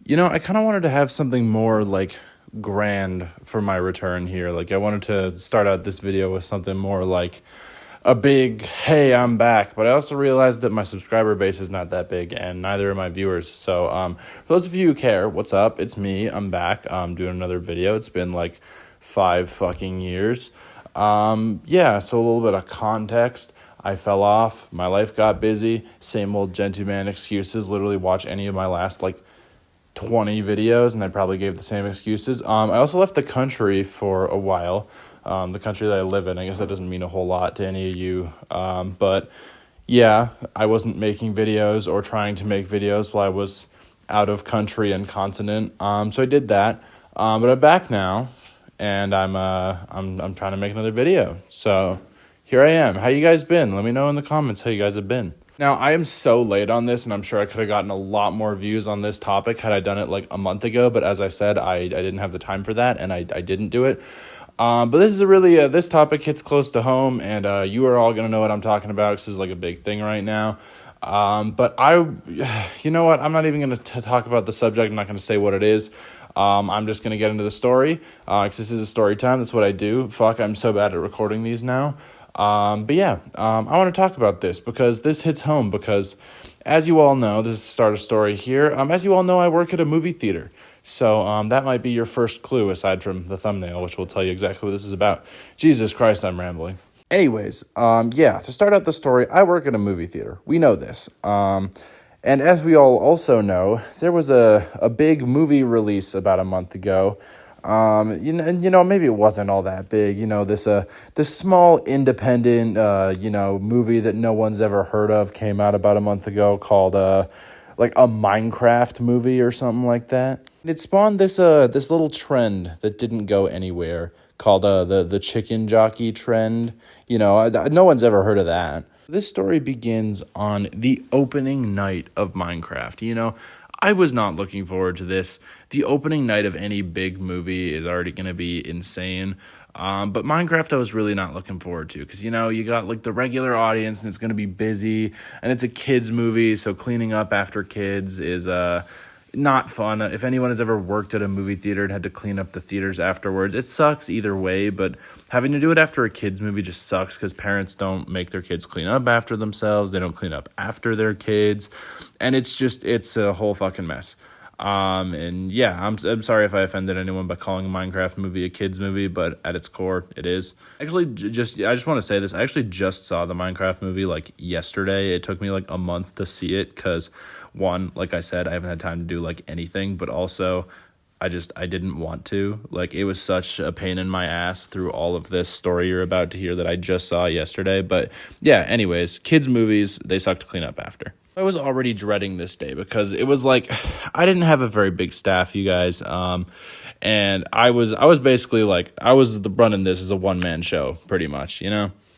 I kind of wanted to have something more like grand for my return here. Like I wanted to start out this video with something more like a big, hey, I'm back. But I also realized that my subscriber base is not that big and neither are my viewers. So for those of you who care, what's up? It's me. I'm back. I'm doing another video. It's been like 5 fucking years. So a little bit of context. I fell off. My life got busy. Same old GentooMan excuses. Literally watch any of my last 20 videos and I probably gave the same excuses. I also left the country for a while. The country that I live in. I guess that doesn't mean a whole lot to any of you. But yeah, I wasn't making videos or trying to make videos while I was out of country and continent. So I did that. But I'm back now and I'm trying to make another video. So here I am. How you guys been? Let me know in the comments how you guys have been. Now, I am so late on this, and I'm sure I could have gotten a lot more views on this topic had I done it a month ago, but as I said, I didn't have the time for that, and I didn't do it. But this is this topic hits close to home, and you are all going to know what I'm talking about, because this is a big thing right now. But you know what, I'm not even going to talk about the subject. I'm not going to say what it is. I'm just going to get into the story, because this is a story time. That's what I do. Fuck, I'm so bad at recording these now. I want to talk about this because this hits home because, as you all know, this is the start of story here. As you all know, I work at a movie theater. So that might be your first clue aside from the thumbnail, which will tell you exactly what this is about. Jesus Christ, I'm rambling. Anyways, to start out the story, I work at a movie theater. We know this. And as we all also know, there was a big movie release about a month ago. Maybe it wasn't all that big, this small independent, movie that no one's ever heard of came out about a month ago called, a Minecraft movie or something like that. It spawned this little trend that didn't go anywhere called, the chicken jockey trend. No one's ever heard of that. This story begins on the opening night of Minecraft. I was not looking forward to this. The opening night of any big movie is already going to be insane. But Minecraft I was really not looking forward to because, you got the regular audience and it's going to be busy and it's a kids movie. So cleaning up after kids is not fun. If anyone has ever worked at a movie theater and had to clean up the theaters afterwards, it sucks either way. But having to do it after a kids movie just sucks because parents don't make their kids clean up after themselves. They don't clean up after their kids. And it's a whole fucking mess. I'm sorry if I offended anyone by calling a Minecraft movie a kids movie, but at its core, it is. Actually, I just want to say this. I actually just saw the Minecraft movie yesterday. It took me a month to see it because one, like I said, I haven't had time to do anything, but also I didn't want to. It was such a pain in my ass through all of this story you're about to hear that I just saw yesterday. But yeah, anyways, kids movies, they suck to clean up after. I was already dreading this day because it was I didn't have a very big staff, you guys. And I was basically I was running this as a one-man show pretty much,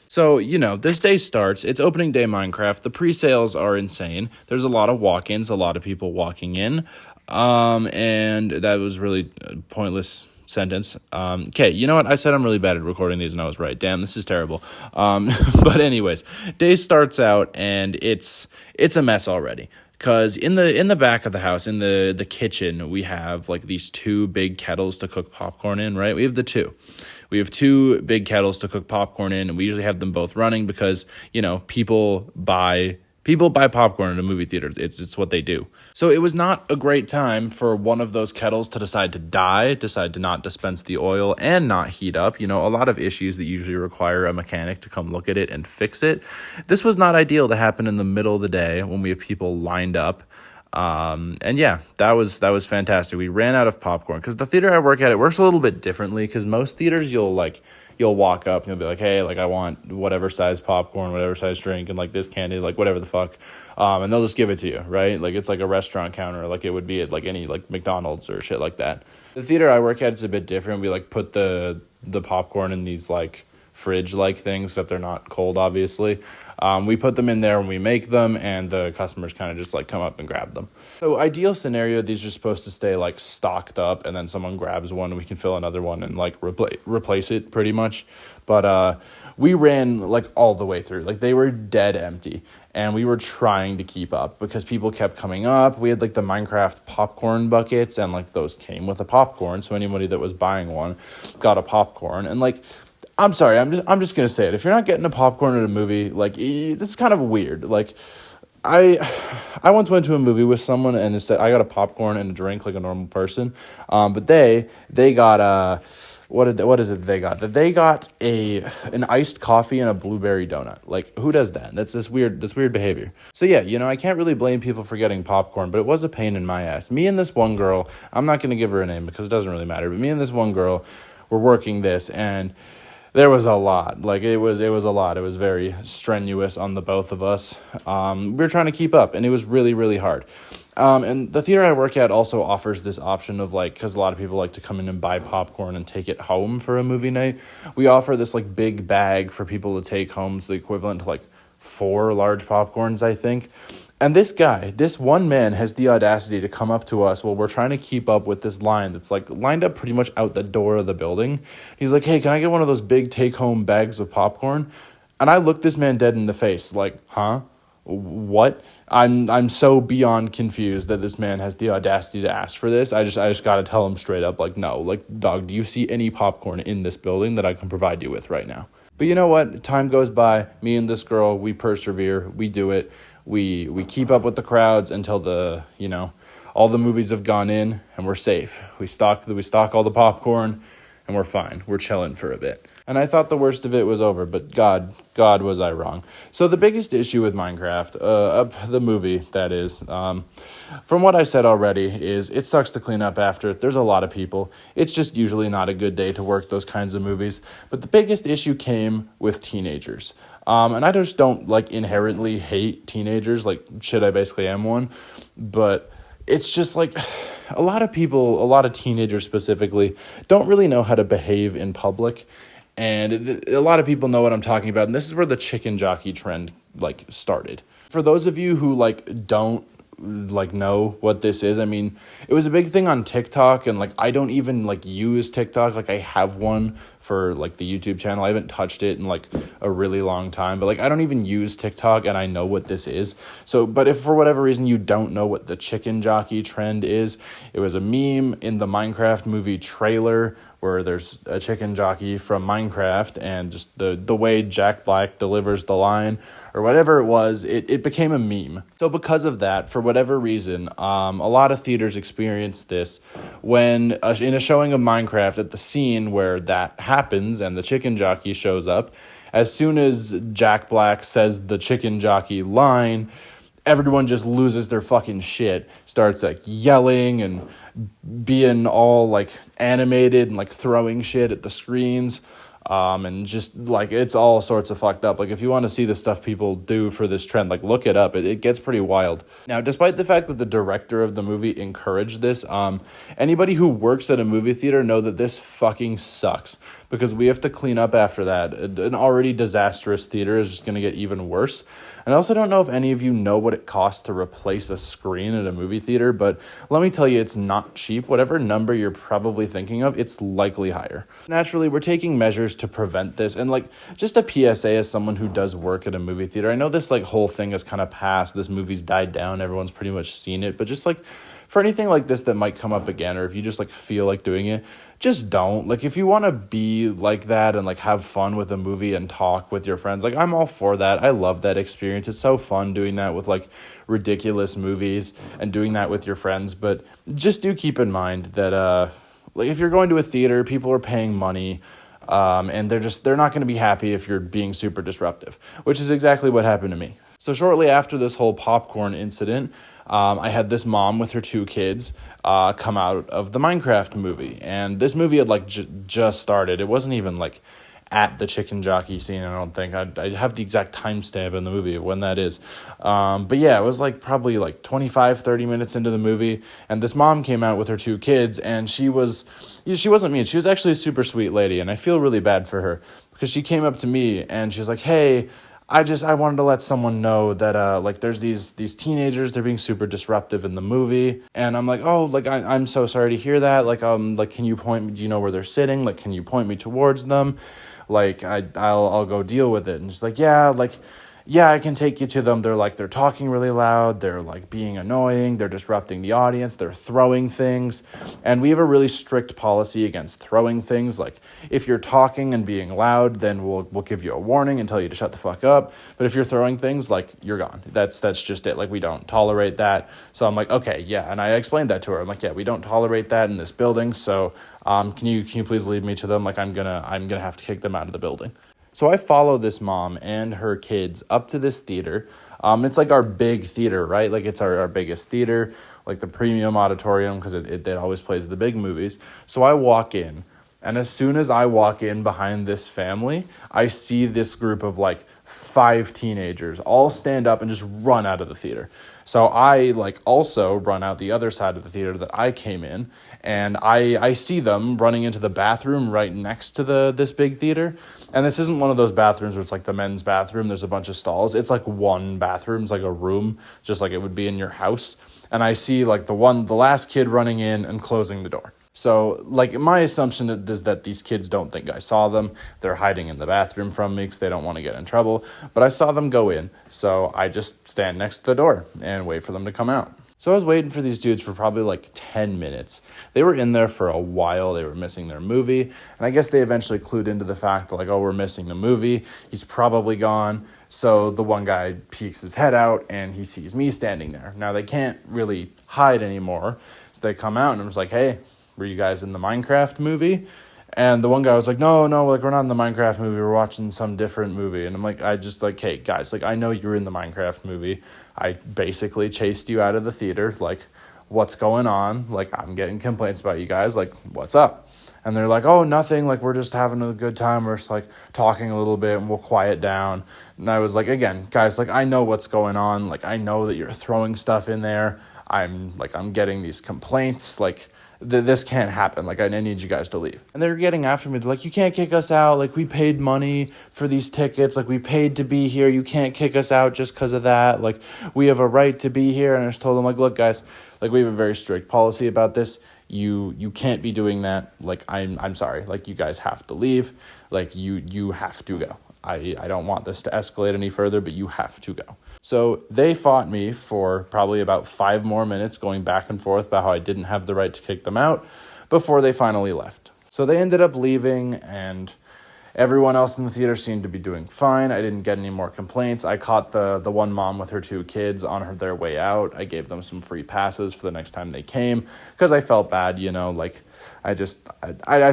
So, this day starts. It's opening day Minecraft. The pre-sales are insane. There's a lot of walk-ins, a lot of people walking in. And that was really a pointless sentence. Okay, you know what? I said I'm really bad at recording these and I was right. Damn, this is terrible. But anyways, day starts out and it's a mess already. Because in the back of the house, in the kitchen, we have these 2 big kettles to cook popcorn in, right? We have 2 big kettles to cook popcorn in, and we usually have them both running because, people buy popcorn in a movie theater. It's what they do. So it was not a great time for one of those kettles to decide to not dispense the oil and not heat up. A lot of issues that usually require a mechanic to come look at it and fix it. This was not ideal to happen in the middle of the day when we have people lined up. That was fantastic. We ran out of popcorn because the theater I work at, it works a little bit differently because most theaters you'll walk up and you'll be like, hey, I want whatever size popcorn, whatever size drink, and this candy, whatever the fuck. And they'll just give it to you, right? It's a restaurant counter, it would be at any McDonald's or shit like that. The theater I work at is a bit different. We put the popcorn in these fridge-like things, except they're not cold, obviously. We put them in there when we make them, and the customers kind of just like come up and grab them. So ideal scenario, these are supposed to stay like stocked up, and then someone grabs one, and we can fill another one and like replace it pretty much. But we ran like all the way through. Like they were dead empty, and we were trying to keep up because people kept coming up. We had like the Minecraft popcorn buckets, and like those came with a popcorn, so anybody that was buying one got a popcorn. And like, I'm sorry, I'm just gonna say it. If you're not getting a popcorn at a movie, like this is kind of weird. Like I once went to a movie with someone, and it said I got a popcorn and a drink like a normal person, but they got what is it they got? They got an iced coffee and a blueberry donut. Like, who does that? That's weird behavior. So yeah, I can't really blame people for getting popcorn, but it was a pain in my ass. Me and this one girl, I'm not going to give her a name because it doesn't really matter, but me and this one girl were working this, and there was a lot. Like, it was a lot. It was very strenuous on the both of us. We were trying to keep up, and it was really, really hard. And the theater I work at also offers this option of like, because a lot of people like to come in and buy popcorn and take it home for a movie night. We offer this like big bag for people to take home. It's the equivalent to like 4 large popcorns, I think. And this one man has the audacity to come up to us while we're trying to keep up with this line that's like lined up pretty much out the door of the building. He's like, "Hey, can I get one of those big take-home bags of popcorn?" And I looked this man dead in the face like, "Huh? What?" I'm so beyond confused that this man has the audacity to ask for this. I just got to tell him straight up, like, no, like, dog, do you see any popcorn in this building that I can provide you with right now? But you know what? Time goes by. Me and this girl, we persevere. We do it. We keep up with the crowds until all the movies have gone in and we're safe. We stock all the popcorn and we're fine. We're chilling for a bit. And I thought the worst of it was over, but God was I wrong. So the biggest issue with Minecraft, the movie, that is, from what I said already, is it sucks to clean up after. There's a lot of people. It's just usually not a good day to work those kinds of movies. But the biggest issue came with teenagers. And I just don't, like, inherently hate teenagers. Like, shit, I basically am one. But it's just, like, a lot of people, a lot of teenagers specifically, don't really know how to behave in public. And a lot of people know what I'm talking about. And this is where the chicken jockey trend, like, started. For those of you who, like, don't, like, know what this is, I mean, it was a big thing on TikTok, and like I don't even like use TikTok. Like, I have one for like the YouTube channel. I haven't touched it in like a really long time, but like I don't even use TikTok, and I know what this is. So, but if for whatever reason you don't know what the chicken jockey trend is, it was a meme in the Minecraft movie trailer where there's a chicken jockey from Minecraft, and just the way Jack Black delivers the line or whatever it was, it became a meme. So because of that, for whatever reason, a lot of theaters experienced this when in a showing of Minecraft, at the scene where that happens and the chicken jockey shows up, as soon as Jack Black says the chicken jockey line, everyone just loses their fucking shit, starts like yelling and being all like animated and like throwing shit at the screens. And just like, it's all sorts of fucked up. Like, if you want to see the stuff people do for this trend, like, look it up. It gets pretty wild. Now, despite the fact that the director of the movie encouraged this, anybody who works at a movie theater know that this fucking sucks, because we have to clean up after that. An already disastrous theater is just going to get even worse. And I also don't know if any of you know what it costs to replace a screen at a movie theater, but let me tell you, it's not cheap. Whatever number you're probably thinking of, it's likely higher. Naturally, we're taking measures to prevent this. And like, just a PSA as someone who does work at a movie theater, I know this like whole thing has kind of passed. This movie's died down. Everyone's pretty much seen it. But just like, for anything like this that might come up again, or if you just like feel like doing it, just don't. Like, if you want to be like that and like have fun with a movie and talk with your friends, like, I'm all for that. I love that experience. It's so fun doing that with like ridiculous movies and doing that with your friends. But just do keep in mind that like, if you're going to a theater, people are paying money. And they're not going to be happy if you're being super disruptive, which is exactly what happened to me. So shortly after this whole popcorn incident, I had this mom with her 2 kids come out of the Minecraft movie. And this movie had like just started. It wasn't even like at the chicken jockey scene, I don't think. I have the exact timestamp in the movie of when that is. But yeah, it was like probably like 25, 30 minutes into the movie, and this mom came out with her 2 kids, and she wasn't mean. She was actually a super sweet lady, and I feel really bad for her, because she came up to me and she was like, hey, I wanted to let someone know that like there's these teenagers, they're being super disruptive in the movie. And I'm like, oh, like I'm so sorry to hear that. Like can you point me, do you know where they're sitting? Like, can you point me towards them? Like I'll go deal with it. And she's like, yeah, I can take you to them. They're talking really loud. They're like being annoying. They're disrupting the audience. They're throwing things. And we have a really strict policy against throwing things. Like, if you're talking and being loud, then we'll give you a warning and tell you to shut the fuck up. But if you're throwing things, like, you're gone. That's just it. Like, we don't tolerate that. So I'm like, okay, yeah. And I explained that to her. I'm like, yeah, we don't tolerate that in this building. So can you please lead me to them? Like, I'm gonna have to kick them out of the building. So I follow this mom and her kids up to this theater. It's like our big theater, right? Like, it's our biggest theater, like the premium auditorium, because it always plays the big movies. So I walk in, and as soon as I walk in behind this family, I see this group of like 5 teenagers all stand up and just run out of the theater. So I like also run out the other side of the theater that I came in, and I see them running into the bathroom right next to this big theater. And this isn't one of those bathrooms where it's like the men's bathroom, there's a bunch of stalls. It's like one bathroom, it's like a room, just like it would be in your house. And I see like the last kid running in and closing the door. So, like, my assumption is that these kids don't think I saw them. They're hiding in the bathroom from me because they don't want to get in trouble. But I saw them go in, so I just stand next to the door and wait for them to come out. So I was waiting for these dudes for probably like 10 minutes. They were in there for a while. They were missing their movie. And I guess they eventually clued into the fact that, like, oh, we're missing the movie. He's probably gone. So the one guy peeks his head out and he sees me standing there. Now, they can't really hide anymore. So they come out and I'm just like, hey, were you guys in the Minecraft movie? And the one guy was like, no, like, we're not in the Minecraft movie. We're watching some different movie. And I'm like, hey, guys, like, I know you're in the Minecraft movie. I basically chased you out of the theater. Like, what's going on? Like, I'm getting complaints about you guys. Like, what's up? And they're like, oh, nothing. Like, we're just having a good time. We're just, like, talking a little bit and we'll quiet down. And I was like, again, guys, like, I know what's going on. Like, I know that you're throwing stuff in there. I'm getting these complaints. Like, this can't happen. Like, I need you guys to leave. And they're getting after me. They're like, you can't kick us out. Like, we paid money for these tickets. Like, we paid to be here. You can't kick us out just because of that. Like, we have a right to be here. And I just told them, like, look, guys, like, we have a very strict policy about this. You can't be doing that. Like, I'm sorry. Like, you guys have to leave. Like, you have to go. I don't want this to escalate any further, but you have to go. So they fought me for probably about 5 more minutes, going back and forth about how I didn't have the right to kick them out before they finally left. So they ended up leaving, and everyone else in the theater seemed to be doing fine. I didn't get any more complaints. I caught the one mom with her 2 kids on their way out. I gave them some free passes for the next time they came because I felt bad, you know, like I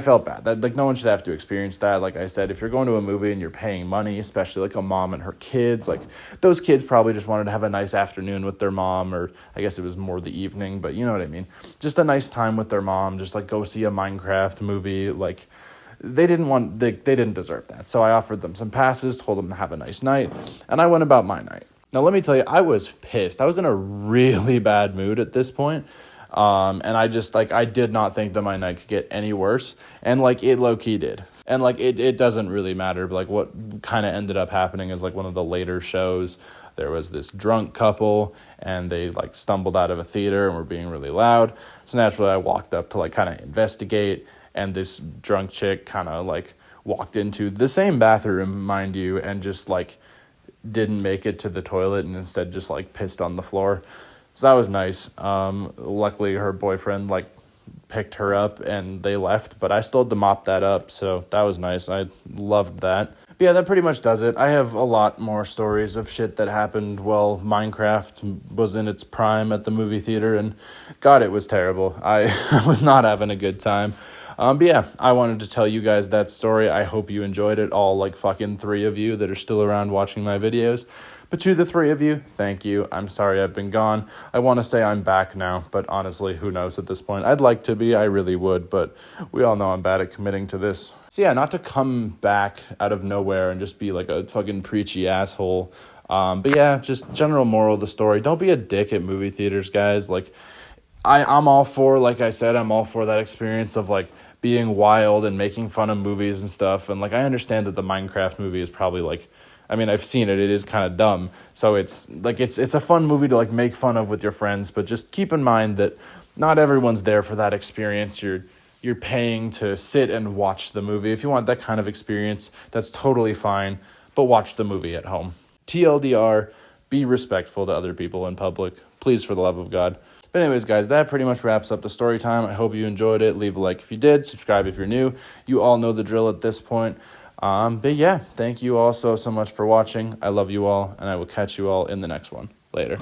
felt bad that, like, no one should have to experience that. Like I said, if you're going to a movie and you're paying money, especially like a mom and her kids, like those kids probably just wanted to have a nice afternoon with their mom, or I guess it was more the evening, but you know what I mean? Just a nice time with their mom, just like go see a Minecraft movie, like they didn't deserve that. So I offered them some passes, told them to have a nice night, and I went about my night. Now, let me tell you, I was pissed. I was in a really bad mood at this point. And I did not think that my night could get any worse. And, like, it low-key did. And, like, it doesn't really matter. But, like, what kind of ended up happening is, like, one of the later shows, there was this drunk couple, and they, like, stumbled out of a theater and were being really loud. So, naturally, I walked up to, like, kind of investigate. And this drunk chick kind of, like, walked into the same bathroom, mind you, and just, like, didn't make it to the toilet and instead just, like, pissed on the floor. So that was nice. Luckily, her boyfriend, like, picked her up and they left, but I still had to mop that up, so that was nice. I loved that. But yeah, that pretty much does it. I have a lot more stories of shit that happened while Minecraft was in its prime at the movie theater, and God, it was terrible. I was not having a good time. But yeah, I wanted to tell you guys that story. I hope you enjoyed it, all like fucking 3 of you that are still around watching my videos. But to the 3 of you, thank you. I'm sorry I've been gone. I want to say I'm back now, but honestly, who knows at this point? I'd like to be, I really would, but we all know I'm bad at committing to this. So yeah, not to come back out of nowhere and just be like a fucking preachy asshole. But yeah, just general moral of the story. Don't be a dick at movie theaters, guys. Like, I'm all for, like I said, I'm all for that experience of, like, being wild and making fun of movies and stuff. And like, I understand that the Minecraft movie is probably like, I mean, I've seen it. It is kind of dumb. So it's like, it's a fun movie to like make fun of with your friends, but just keep in mind that not everyone's there for that experience. You're paying to sit and watch the movie. If you want that kind of experience, that's totally fine, but watch the movie at home. TLDR, be respectful to other people in public. Please, for the love of God. But anyways, guys, that pretty much wraps up the story time. I hope you enjoyed it. Leave a like if you did. Subscribe if you're new. You all know the drill at this point. But yeah, thank you all so much for watching. I love you all, and I will catch you all in the next one. Later.